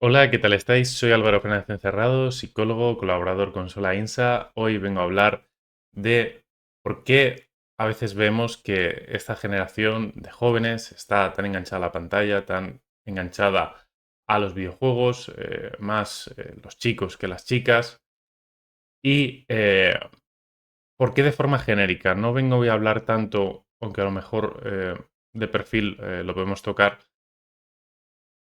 Hola, ¿qué tal estáis? Soy Álvaro Fernández Encerrado, psicólogo, colaborador con Sola Insa. Hoy vengo a hablar de por qué a veces vemos que esta generación de jóvenes está tan enganchada a la pantalla, tan enganchada a los videojuegos, más los chicos que las chicas, y por qué de forma genérica. No vengo hoy a hablar tanto, aunque a lo mejor de perfil lo podemos tocar,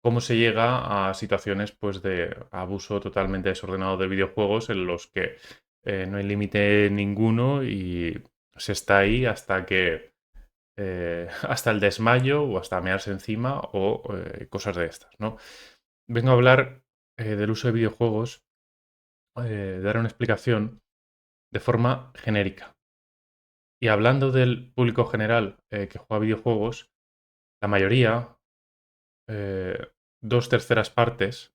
cómo se llega a situaciones pues, de abuso totalmente desordenado de videojuegos en los que no hay límite ninguno y se está ahí hasta que hasta el desmayo o hasta mearse encima o cosas de estas, ¿no? Vengo a hablar del uso de videojuegos, dar una explicación de forma genérica. Y hablando del público general que juega videojuegos, la mayoría, eh, dos terceras partes,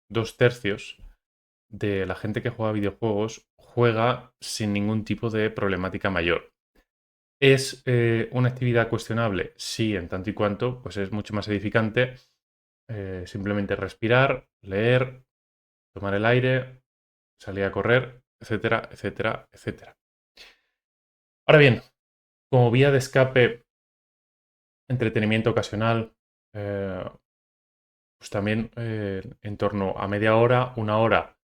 dos tercios de la gente que juega videojuegos juega sin ningún tipo de problemática mayor. ¿Es una actividad cuestionable? Sí, en tanto y cuanto pues es mucho más edificante simplemente respirar, leer, tomar el aire, salir a correr, etcétera, etcétera, etcétera. Ahora bien, como vía de escape, entretenimiento ocasional, eh, pues también en torno a media hora, una hora,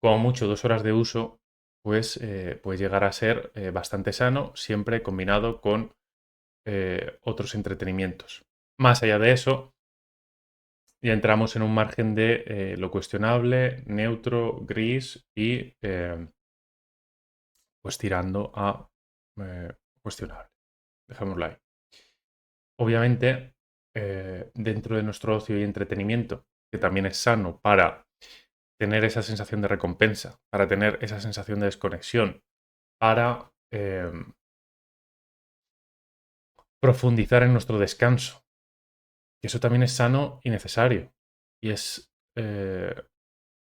como mucho 2 horas de uso, pues puede llegar a ser bastante sano, siempre combinado con otros entretenimientos. Más allá de eso, ya entramos en un margen de lo cuestionable, neutro, gris y pues tirando a cuestionable. Dejémoslo ahí. Obviamente, dentro de nuestro ocio y entretenimiento, que también es sano para tener esa sensación de recompensa, para tener esa sensación de desconexión, para profundizar en nuestro descanso. Y eso también es sano y necesario. Y es,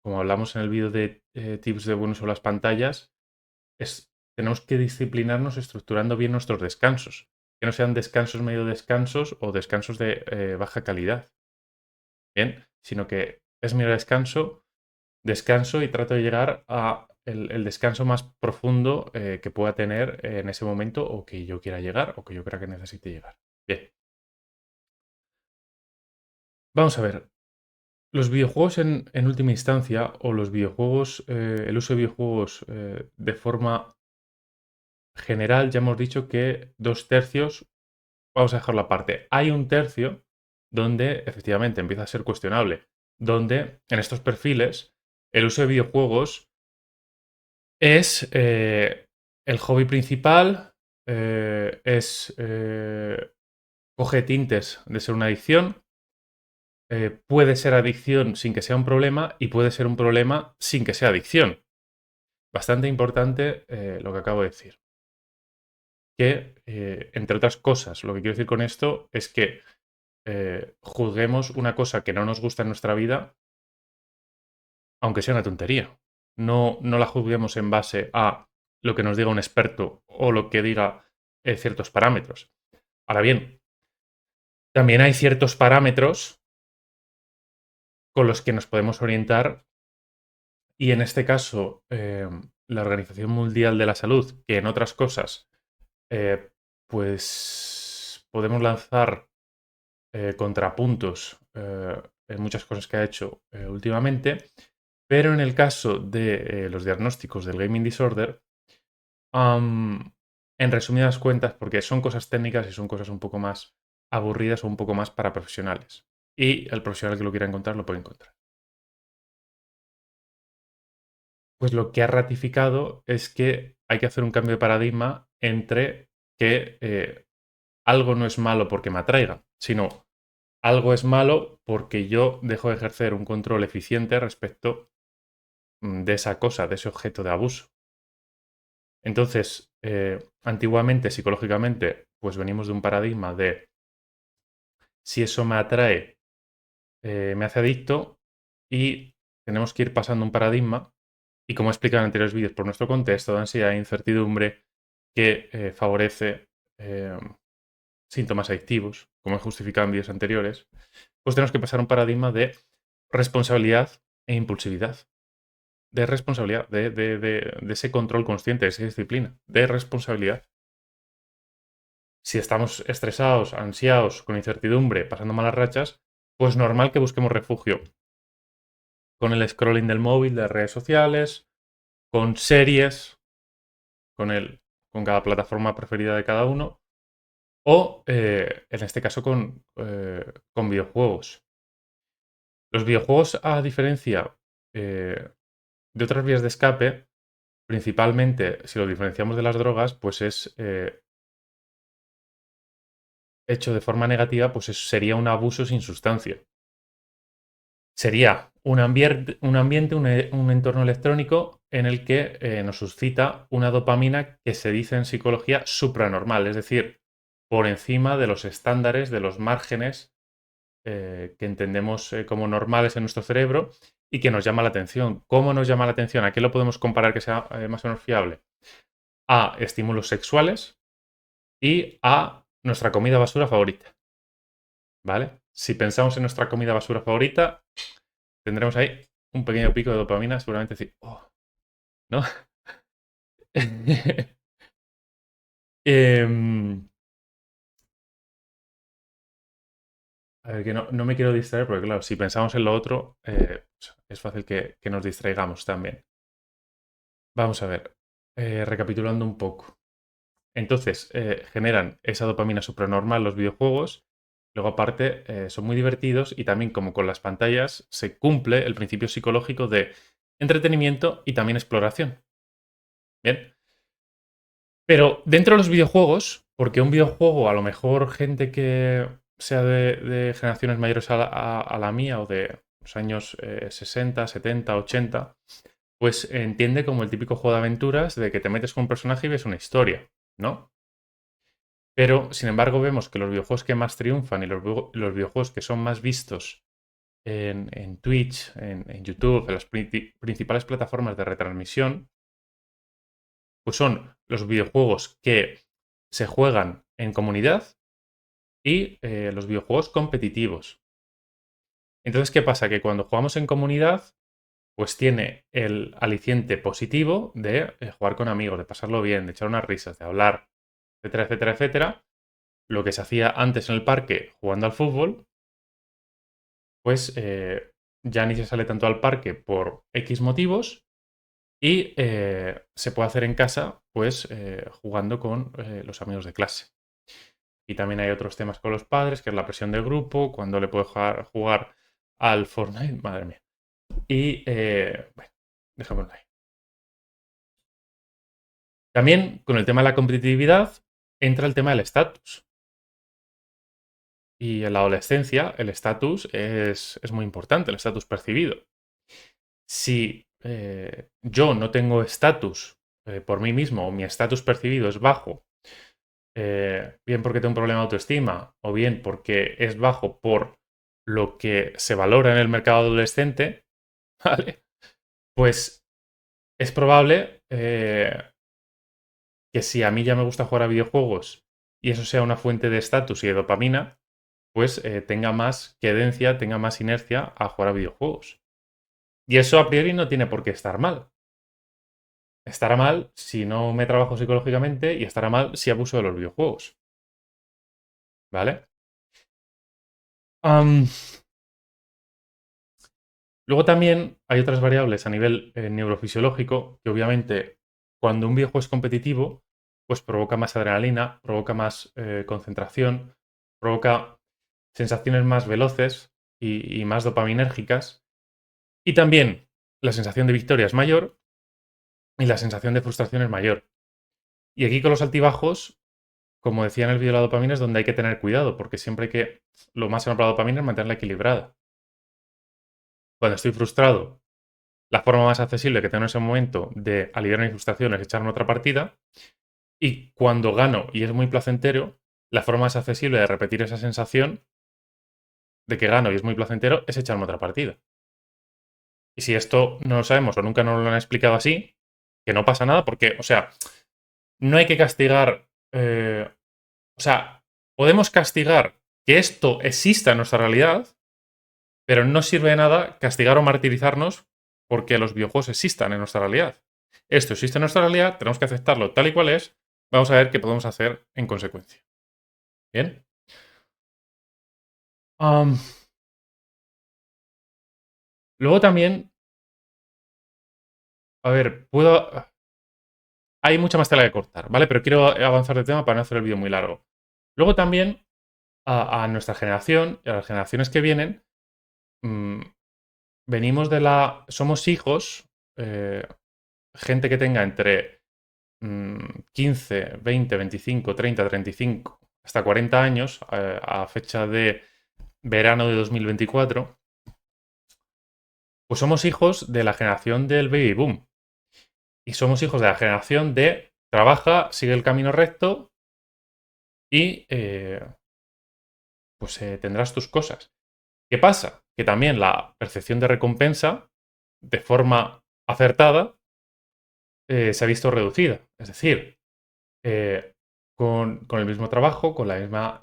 como hablamos en el vídeo de tips de buen uso de las pantallas, tenemos que disciplinarnos estructurando bien nuestros descansos. Que no sean descansos medio descansos o descansos de baja calidad. Bien, sino que es mi descanso, descanso y trato de llegar a el descanso más profundo que pueda tener en ese momento o que yo quiera llegar o que yo crea que necesite llegar. Bien, vamos a ver. Los videojuegos en última instancia o los videojuegos, el uso de videojuegos de forma general, ya hemos dicho que dos tercios, vamos a dejarlo aparte. Hay un tercio donde efectivamente empieza a ser cuestionable, donde en estos perfiles el uso de videojuegos es el hobby principal, coge tintes de ser una adicción, puede ser adicción sin que sea un problema y puede ser un problema sin que sea adicción. Bastante importante lo que acabo de decir. Que, entre otras cosas, lo que quiero decir con esto es que juzguemos una cosa que no nos gusta en nuestra vida, aunque sea una tontería. No la juzguemos en base a lo que nos diga un experto o lo que diga ciertos parámetros. Ahora bien, también hay ciertos parámetros con los que nos podemos orientar y en este caso la Organización Mundial de la Salud, que en otras cosas pues podemos lanzar contrapuntos en muchas cosas que ha hecho últimamente, pero en el caso de los diagnósticos del gaming disorder, en resumidas cuentas, porque son cosas técnicas y son cosas un poco más aburridas o un poco más para profesionales. Y el profesional que lo quiera encontrar lo puede encontrar. Pues lo que ha ratificado es que hay que hacer un cambio de paradigma entre que algo no es malo porque me atraiga, sino algo es malo porque yo dejo de ejercer un control eficiente respecto de esa cosa, de ese objeto de abuso. Entonces, antiguamente, psicológicamente, pues venimos de un paradigma de si eso me atrae, me hace adicto y tenemos que ir pasando un paradigma y como he explicado en anteriores vídeos, por nuestro contexto de ansiedad e incertidumbre que favorece eh, síntomas adictivos, como he justificado en vídeos anteriores, pues tenemos que pasar un paradigma de responsabilidad e impulsividad. De responsabilidad, de ese control consciente, de esa disciplina, de responsabilidad. Si estamos estresados, ansiados, con incertidumbre, pasando malas rachas, pues normal que busquemos refugio con el scrolling del móvil, de redes sociales, con series, con cada plataforma preferida de cada uno, o en este caso con videojuegos. Los videojuegos, a diferencia de otras vías de escape, principalmente si lo diferenciamos de las drogas, pues es hecho de forma negativa, pues sería un abuso sin sustancia. Sería un ambiente, un entorno electrónico en el que nos suscita una dopamina que se dice en psicología supranormal, es decir, por encima de los estándares, de los márgenes que entendemos como normales en nuestro cerebro y que nos llama la atención. ¿Cómo nos llama la atención? ¿A qué lo podemos comparar que sea más o menos fiable? A estímulos sexuales y a nuestra comida basura favorita. ¿Vale? Si pensamos en nuestra comida basura favorita, tendremos ahí un pequeño pico de dopamina, seguramente decir, oh, ¿no? Em, a ver, que no me quiero distraer, porque claro, si pensamos en lo otro, es fácil que nos distraigamos también. Vamos a ver, recapitulando un poco. Entonces, generan esa dopamina supranormal los videojuegos. Luego, aparte, son muy divertidos y también, como con las pantallas, se cumple el principio psicológico de entretenimiento y también exploración. Bien. Pero dentro de los videojuegos, porque un videojuego, a lo mejor gente que sea de generaciones mayores a la mía o de los años 60, 70, 80, pues entiende como el típico juego de aventuras de que te metes con un personaje y ves una historia, ¿no? Pero, sin embargo, vemos que los videojuegos que más triunfan y los videojuegos que son más vistos en Twitch, en YouTube, en las principales plataformas de retransmisión, pues son los videojuegos que se juegan en comunidad y los videojuegos competitivos. Entonces, ¿qué pasa? Que cuando jugamos en comunidad, pues tiene el aliciente positivo de jugar con amigos, de pasarlo bien, de echar unas risas, de hablar, etcétera, etcétera, etcétera. Lo que se hacía antes en el parque jugando al fútbol, pues ya ni se sale tanto al parque por X motivos y se puede hacer en casa, pues jugando con los amigos de clase. Y también hay otros temas con los padres, que es la presión del grupo, cuando le puedo jugar al Fortnite, madre mía. Y bueno, dejémoslo ahí. También con el tema de la competitividad entra el tema del estatus. Y en la adolescencia el estatus es muy importante, el estatus percibido. Si yo no tengo estatus por mí mismo o mi estatus percibido es bajo, bien porque tengo un problema de autoestima o bien porque es bajo por lo que se valora en el mercado adolescente, ¿vale? Pues es probable que si a mí ya me gusta jugar a videojuegos y eso sea una fuente de estatus y de dopamina, pues tenga más querencia, tenga más inercia a jugar a videojuegos. Y eso a priori no tiene por qué estar mal. Estará mal si no me trabajo psicológicamente y estará mal si abuso de los videojuegos. ¿Vale? Am, luego también hay otras variables a nivel neurofisiológico que obviamente cuando un videojuego es competitivo, pues provoca más adrenalina, provoca más concentración, provoca sensaciones más veloces y más dopaminérgicas. Y también la sensación de victoria es mayor y la sensación de frustración es mayor. Y aquí con los altibajos, como decía en el vídeo de la dopamina, es donde hay que tener cuidado, porque siempre hay que, lo más sano para la dopamina es mantenerla equilibrada. Cuando estoy frustrado, la forma más accesible que tengo en ese momento de aliviar mi frustración es echarme otra partida. Y cuando gano y es muy placentero, la forma más accesible de repetir esa sensación de que gano y es muy placentero es echarme otra partida. Y si esto no lo sabemos o nunca nos lo han explicado así, que no pasa nada porque, o sea, no hay que castigar, o sea, podemos castigar que esto exista en nuestra realidad, Pero no sirve de nada castigar o martirizarnos porque los videojuegos existan en nuestra realidad. Esto existe en nuestra realidad, tenemos que aceptarlo tal y cual es. Vamos a ver qué podemos hacer en consecuencia. Bien. Am, luego también, a ver, hay mucha más tela que cortar, ¿vale? Pero quiero avanzar de tema para no hacer el vídeo muy largo. Luego también, a nuestra generación y a las generaciones que vienen, mm, venimos de la... Somos hijos, gente que tenga entre 15, 20, 25, 30, 35, hasta 40 años, a fecha de verano de 2024, pues somos hijos de la generación del baby boom. Y somos hijos de la generación de trabaja, sigue el camino recto y pues tendrás tus cosas. ¿Qué pasa? Que también la percepción de recompensa, de forma acertada, se ha visto reducida. Es decir, eh, con el mismo trabajo, con la misma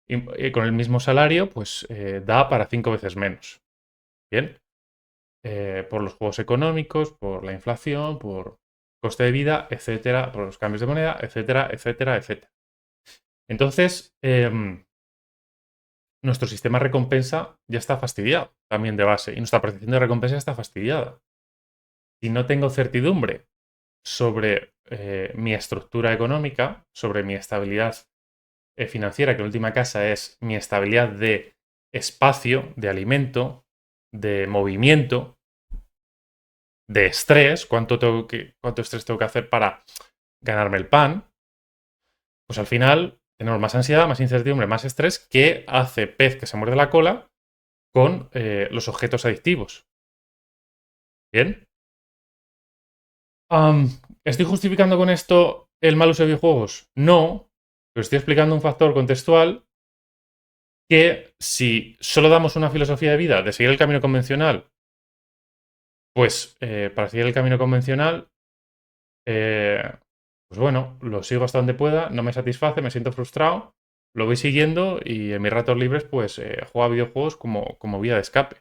y con el mismo salario, pues da para 5 veces menos. Bien, por los juegos económicos, por la inflación, por coste de vida, etcétera, por los cambios de moneda, etcétera, etcétera, etcétera. Entonces, nuestro sistema de recompensa ya está fastidiado también de base y nuestra percepción de recompensa está fastidiada. Si no tengo certidumbre sobre mi estructura económica, sobre mi estabilidad financiera, que en última casa es mi estabilidad de espacio, de alimento, de movimiento, de estrés, cuánto estrés tengo que hacer para ganarme el pan, pues al final tenemos más ansiedad, más incertidumbre, más estrés que hace pez que se muerde la cola con los objetos adictivos. ¿Bien? ¿Estoy justificando con esto el mal uso de videojuegos? No, pero estoy explicando un factor contextual que si solo damos una filosofía de vida de seguir el camino convencional, pues para seguir el camino convencional, eh, pues bueno, lo sigo hasta donde pueda, no me satisface, me siento frustrado, lo voy siguiendo y en mis ratos libres pues juego a videojuegos como vía de escape.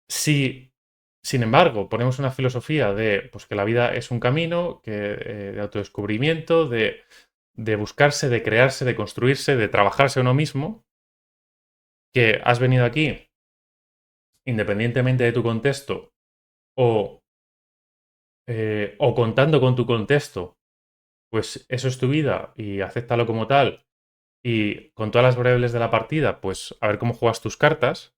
Si, sin embargo, ponemos una filosofía de pues, que la vida es un camino de autodescubrimiento, de buscarse, de crearse, de construirse, de trabajarse a uno mismo, que has venido aquí independientemente de tu contexto o, o contando con tu contexto, pues eso es tu vida y acéptalo como tal. Y con todas las variables de la partida, pues a ver cómo juegas tus cartas.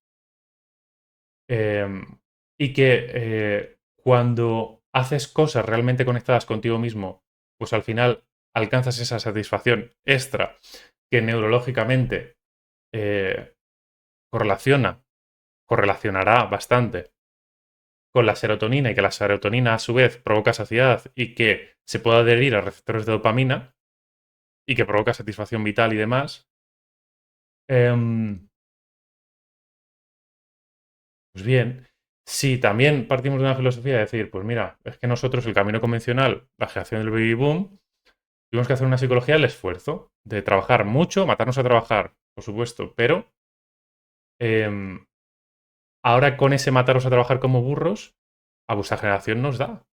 Y que cuando haces cosas realmente conectadas contigo mismo, pues al final alcanzas esa satisfacción extra que neurológicamente eh, correlaciona, correlacionará bastante con la serotonina y que la serotonina a su vez provoca saciedad y que se puede adherir a receptores de dopamina y que provoca satisfacción vital y demás. Em, Pues bien, si también partimos de una filosofía de decir, pues mira, es que nosotros el camino convencional, la generación del baby boom, tuvimos que hacer una psicología del esfuerzo, de trabajar mucho, matarnos a trabajar, por supuesto, pero em, ahora con ese matarnos a trabajar como burros, a vuestra generación nos da,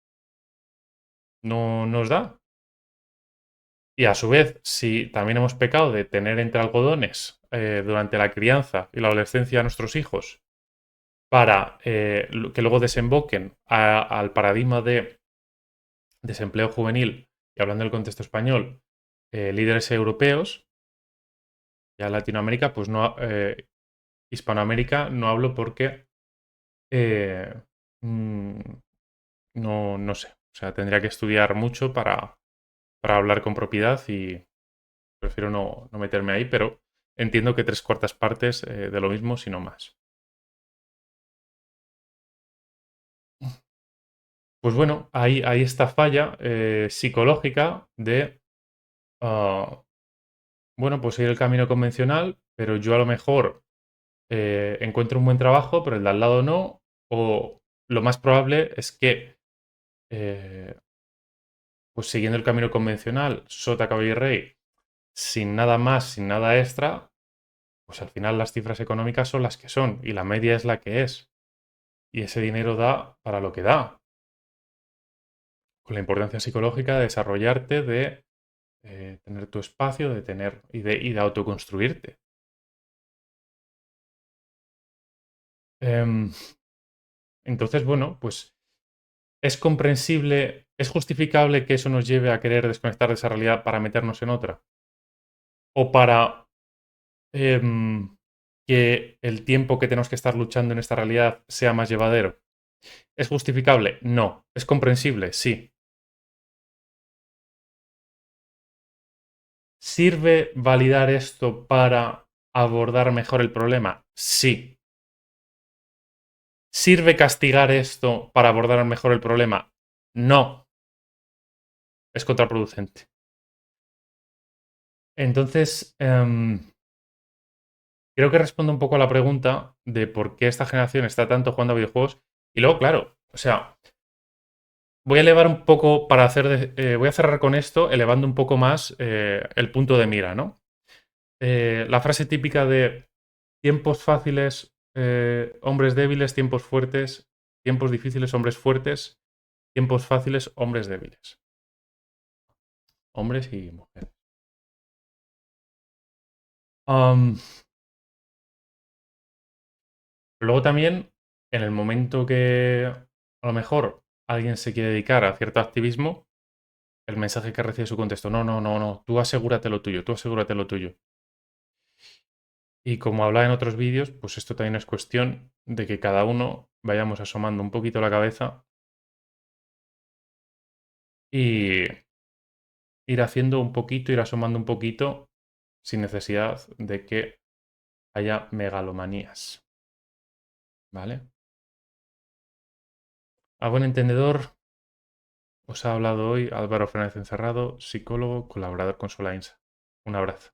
no nos da. Y a su vez, si también hemos pecado de tener entre algodones durante la crianza y la adolescencia a nuestros hijos, para que luego desemboquen al paradigma de desempleo juvenil, y hablando del contexto español, líderes europeos, ya Latinoamérica, pues no, Hispanoamérica no hablo porque eh, mm, no sé. O sea, tendría que estudiar mucho para hablar con propiedad y prefiero no meterme ahí, pero entiendo que 3/4 partes de lo mismo, si no más. Pues bueno, hay esta falla psicológica de bueno, pues seguir el camino convencional, pero yo a lo mejor encuentro un buen trabajo, pero el de al lado no, o lo más probable es que, eh, pues siguiendo el camino convencional, sota, caballo y rey, sin nada más, sin nada extra, pues al final las cifras económicas son las que son y la media es la que es. Y ese dinero da para lo que da, con la importancia psicológica de desarrollarte, de tener tu espacio, de tener y de autoconstruirte. Em, entonces, bueno, pues es comprensible, es justificable que eso nos lleve a querer desconectar de esa realidad para meternos en otra. O para que el tiempo que tenemos que estar luchando en esta realidad sea más llevadero. ¿Es justificable? No. ¿Es comprensible? Sí. ¿Sirve validar esto para abordar mejor el problema? Sí. ¿Sirve castigar esto para abordar mejor el problema? No. Es contraproducente. Entonces, creo que respondo un poco a la pregunta de por qué esta generación está tanto jugando a videojuegos. Y luego, claro, o sea, voy a elevar un poco para voy a cerrar con esto, elevando un poco más el punto de mira, ¿no? La frase típica de tiempos fáciles, hombres débiles, tiempos fuertes, tiempos difíciles, hombres fuertes, tiempos fáciles, hombres débiles. Hombres y mujeres. Um, Luego también, en el momento que a lo mejor alguien se quiere dedicar a cierto activismo, el mensaje que recibe su contexto, no, no, no, no, tú asegúrate lo tuyo, tú asegúrate lo tuyo. Y como hablaba en otros vídeos, pues esto también es cuestión de que cada uno vayamos asomando un poquito la cabeza y ir haciendo un poquito, ir asomando un poquito sin necesidad de que haya megalomanías. ¿Vale? A buen entendedor, os ha hablado hoy Álvaro Fernández Encerrado, psicólogo, colaborador con Solainsa. Un abrazo.